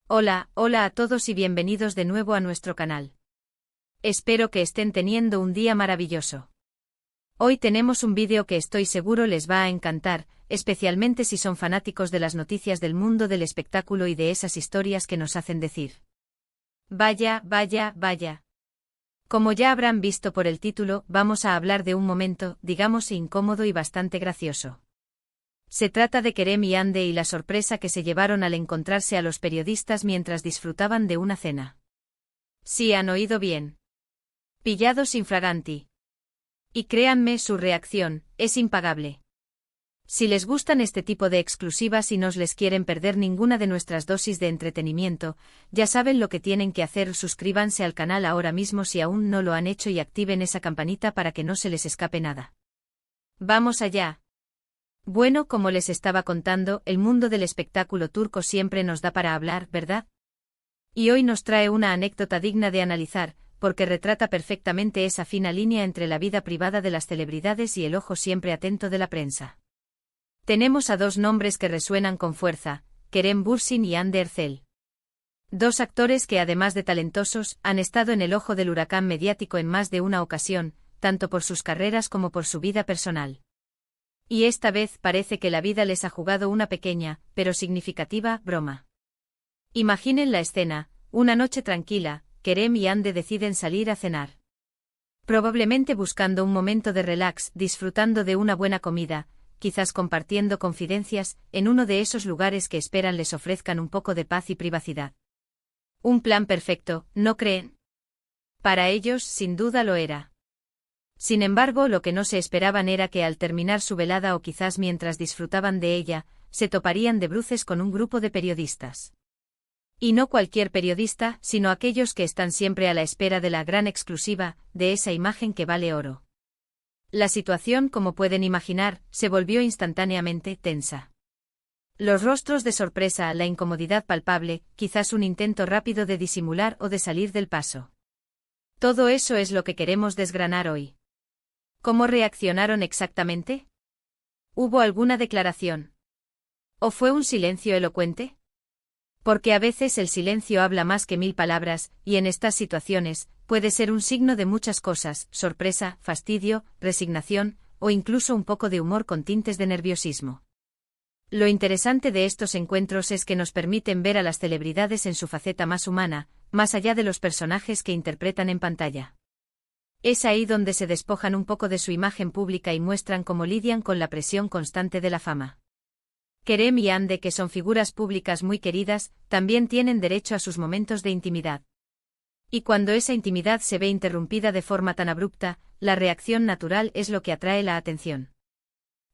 Hola, hola a todos y bienvenidos de nuevo a nuestro canal. Espero que estén teniendo un día maravilloso. Hoy tenemos un vídeo que estoy seguro les va a encantar, especialmente si son fanáticos de las noticias del mundo del espectáculo y de esas historias que nos hacen decir: vaya, vaya, vaya. Como ya habrán visto por el título, vamos a hablar de un momento, digamos, incómodo y bastante gracioso. Se trata de Kerem y Hande y la sorpresa que se llevaron al encontrarse a los periodistas mientras disfrutaban de una cena. Sí, han oído bien. Pillados infraganti. Y créanme, su reacción es impagable. Si les gustan este tipo de exclusivas y no les quieren perder ninguna de nuestras dosis de entretenimiento, ya saben lo que tienen que hacer: suscríbanse al canal ahora mismo si aún no lo han hecho y activen esa campanita para que no se les escape nada. ¡Vamos allá! Bueno, como les estaba contando, el mundo del espectáculo turco siempre nos da para hablar, ¿verdad? Y hoy nos trae una anécdota digna de analizar, porque retrata perfectamente esa fina línea entre la vida privada de las celebridades y el ojo siempre atento de la prensa. Tenemos a dos nombres que resuenan con fuerza: Kerem Bürsin y Hande Erçel. Dos actores que, además de talentosos, han estado en el ojo del huracán mediático en más de una ocasión, tanto por sus carreras como por su vida personal. Y esta vez parece que la vida les ha jugado una pequeña, pero significativa, broma. Imaginen la escena: una noche tranquila, Kerem y Hande deciden salir a cenar. Probablemente buscando un momento de relax, disfrutando de una buena comida, quizás compartiendo confidencias, en uno de esos lugares que esperan les ofrezcan un poco de paz y privacidad. Un plan perfecto, ¿no creen? Para ellos, sin duda lo era. Sin embargo, lo que no se esperaban era que al terminar su velada, o quizás mientras disfrutaban de ella, se toparían de bruces con un grupo de periodistas. Y no cualquier periodista, sino aquellos que están siempre a la espera de la gran exclusiva, de esa imagen que vale oro. La situación, como pueden imaginar, se volvió instantáneamente tensa. Los rostros de sorpresa, la incomodidad palpable, quizás un intento rápido de disimular o de salir del paso. Todo eso es lo que queremos desgranar hoy. ¿Cómo reaccionaron exactamente? ¿Hubo alguna declaración? ¿O fue un silencio elocuente? Porque a veces el silencio habla más que 1000 palabras, y en estas situaciones, puede ser un signo de muchas cosas: sorpresa, fastidio, resignación, o incluso un poco de humor con tintes de nerviosismo. Lo interesante de estos encuentros es que nos permiten ver a las celebridades en su faceta más humana, más allá de los personajes que interpretan en pantalla. Es ahí donde se despojan un poco de su imagen pública y muestran cómo lidian con la presión constante de la fama. Kerem y Hande, que son figuras públicas muy queridas, también tienen derecho a sus momentos de intimidad. Y cuando esa intimidad se ve interrumpida de forma tan abrupta, la reacción natural es lo que atrae la atención.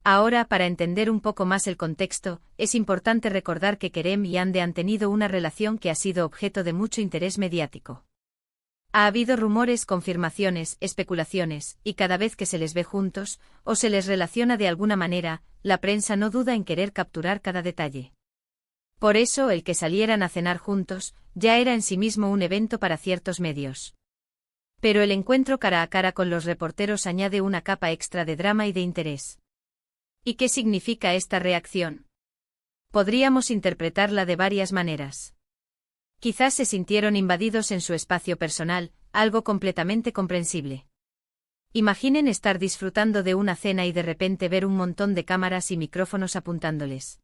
Ahora, para entender un poco más el contexto, es importante recordar que Kerem y Hande han tenido una relación que ha sido objeto de mucho interés mediático. Ha habido rumores, confirmaciones, especulaciones, y cada vez que se les ve juntos, o se les relaciona de alguna manera, la prensa no duda en querer capturar cada detalle. Por eso, el que salieran a cenar juntos, ya era en sí mismo un evento para ciertos medios. Pero el encuentro cara a cara con los reporteros añade una capa extra de drama y de interés. ¿Y qué significa esta reacción? Podríamos interpretarla de varias maneras. Quizás se sintieron invadidos en su espacio personal, algo completamente comprensible. Imaginen estar disfrutando de una cena y de repente ver un montón de cámaras y micrófonos apuntándoles.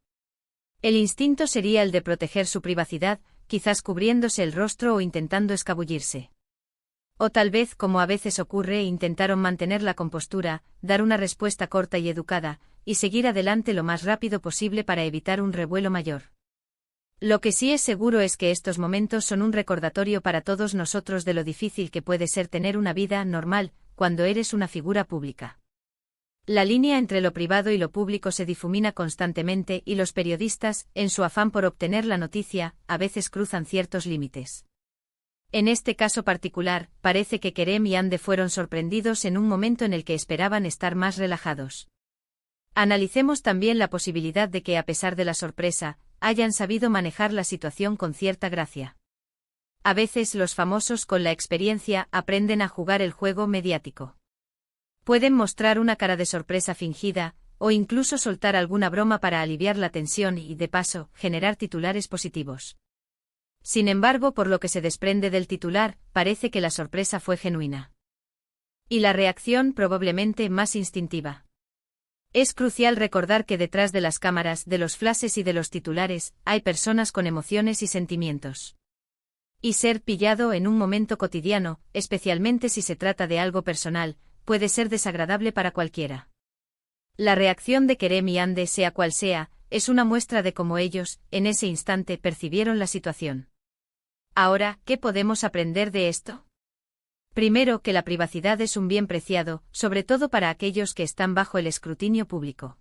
El instinto sería el de proteger su privacidad, quizás cubriéndose el rostro o intentando escabullirse. O tal vez, como a veces ocurre, intentaron mantener la compostura, dar una respuesta corta y educada, y seguir adelante lo más rápido posible para evitar un revuelo mayor. Lo que sí es seguro es que estos momentos son un recordatorio para todos nosotros de lo difícil que puede ser tener una vida normal cuando eres una figura pública. La línea entre lo privado y lo público se difumina constantemente y los periodistas, en su afán por obtener la noticia, a veces cruzan ciertos límites. En este caso particular, parece que Kerem y Hande fueron sorprendidos en un momento en el que esperaban estar más relajados. Analicemos también la posibilidad de que, a pesar de la sorpresa, hayan sabido manejar la situación con cierta gracia. A veces los famosos con la experiencia aprenden a jugar el juego mediático. Pueden mostrar una cara de sorpresa fingida, o incluso soltar alguna broma para aliviar la tensión y, de paso, generar titulares positivos. Sin embargo, por lo que se desprende del titular, parece que la sorpresa fue genuina. Y la reacción probablemente más instintiva. Es crucial recordar que detrás de las cámaras, de los flashes y de los titulares, hay personas con emociones y sentimientos. Y ser pillado en un momento cotidiano, especialmente si se trata de algo personal, puede ser desagradable para cualquiera. La reacción de Kerem y Hande, sea cual sea, es una muestra de cómo ellos, en ese instante, percibieron la situación. Ahora, ¿qué podemos aprender de esto? Primero, que la privacidad es un bien preciado, sobre todo para aquellos que están bajo el escrutinio público.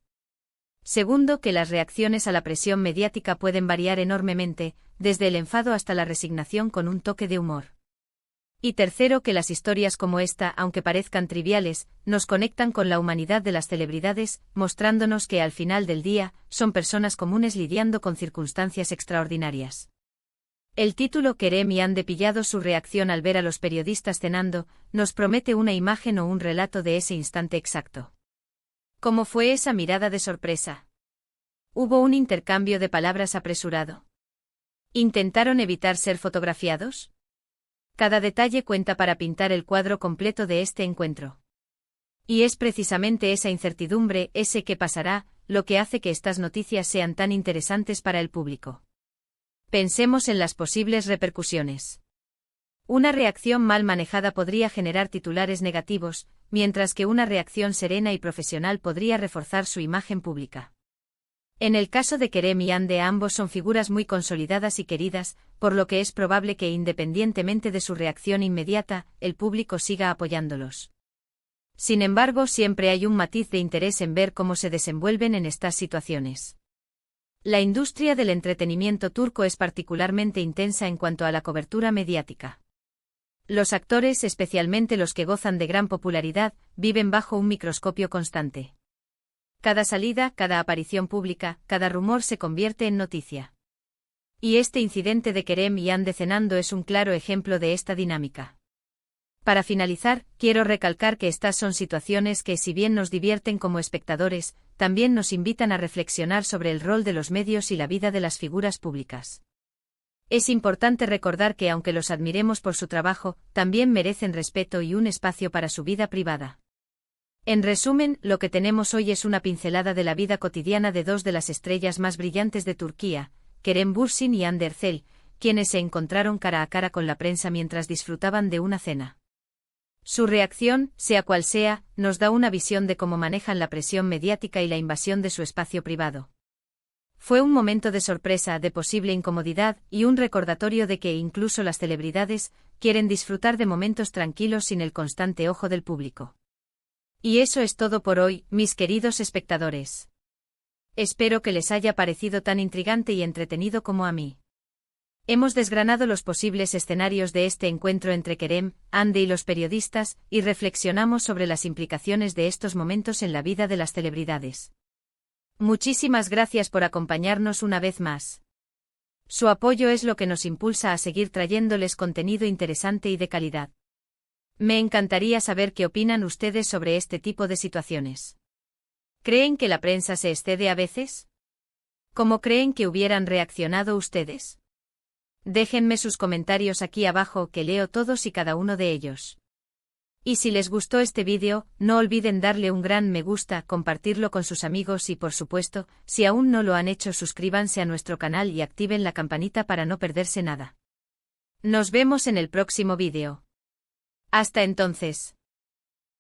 Segundo, que las reacciones a la presión mediática pueden variar enormemente, desde el enfado hasta la resignación con un toque de humor. Y tercero, que las historias como esta, aunque parezcan triviales, nos conectan con la humanidad de las celebridades, mostrándonos que al final del día, son personas comunes lidiando con circunstancias extraordinarias. El título Kerem y Hande pillado, su reacción al ver a los periodistas cenando, nos promete una imagen o un relato de ese instante exacto. ¿Cómo fue esa mirada de sorpresa? ¿Hubo un intercambio de palabras apresurado? ¿Intentaron evitar ser fotografiados? Cada detalle cuenta para pintar el cuadro completo de este encuentro. Y es precisamente esa incertidumbre, ese qué pasará, lo que hace que estas noticias sean tan interesantes para el público. Pensemos en las posibles repercusiones. Una reacción mal manejada podría generar titulares negativos, mientras que una reacción serena y profesional podría reforzar su imagen pública. En el caso de Kerem y Hande, ambos son figuras muy consolidadas y queridas, por lo que es probable que independientemente de su reacción inmediata, el público siga apoyándolos. Sin embargo, siempre hay un matiz de interés en ver cómo se desenvuelven en estas situaciones. La industria del entretenimiento turco es particularmente intensa en cuanto a la cobertura mediática. Los actores, especialmente los que gozan de gran popularidad, viven bajo un microscopio constante. Cada salida, cada aparición pública, cada rumor se convierte en noticia. Y este incidente de Kerem y Hande cenando es un claro ejemplo de esta dinámica. Para finalizar, quiero recalcar que estas son situaciones que, si bien nos divierten como espectadores, también nos invitan a reflexionar sobre el rol de los medios y la vida de las figuras públicas. Es importante recordar que aunque los admiremos por su trabajo, también merecen respeto y un espacio para su vida privada. En resumen, lo que tenemos hoy es una pincelada de la vida cotidiana de dos de las estrellas más brillantes de Turquía, Kerem Bürsin y Hande Erçel, quienes se encontraron cara a cara con la prensa mientras disfrutaban de una cena. Su reacción, sea cual sea, nos da una visión de cómo manejan la presión mediática y la invasión de su espacio privado. Fue un momento de sorpresa, de posible incomodidad, y un recordatorio de que incluso las celebridades quieren disfrutar de momentos tranquilos sin el constante ojo del público. Y eso es todo por hoy, mis queridos espectadores. Espero que les haya parecido tan intrigante y entretenido como a mí. Hemos desgranado los posibles escenarios de este encuentro entre Kerem, Hande y los periodistas, y reflexionamos sobre las implicaciones de estos momentos en la vida de las celebridades. Muchísimas gracias por acompañarnos una vez más. Su apoyo es lo que nos impulsa a seguir trayéndoles contenido interesante y de calidad. Me encantaría saber qué opinan ustedes sobre este tipo de situaciones. ¿Creen que la prensa se excede a veces? ¿Cómo creen que hubieran reaccionado ustedes? Déjenme sus comentarios aquí abajo, que leo todos y cada uno de ellos. Y si les gustó este vídeo, no olviden darle un gran me gusta, compartirlo con sus amigos y por supuesto, si aún no lo han hecho, suscríbanse a nuestro canal y activen la campanita para no perderse nada. Nos vemos en el próximo vídeo. Hasta entonces.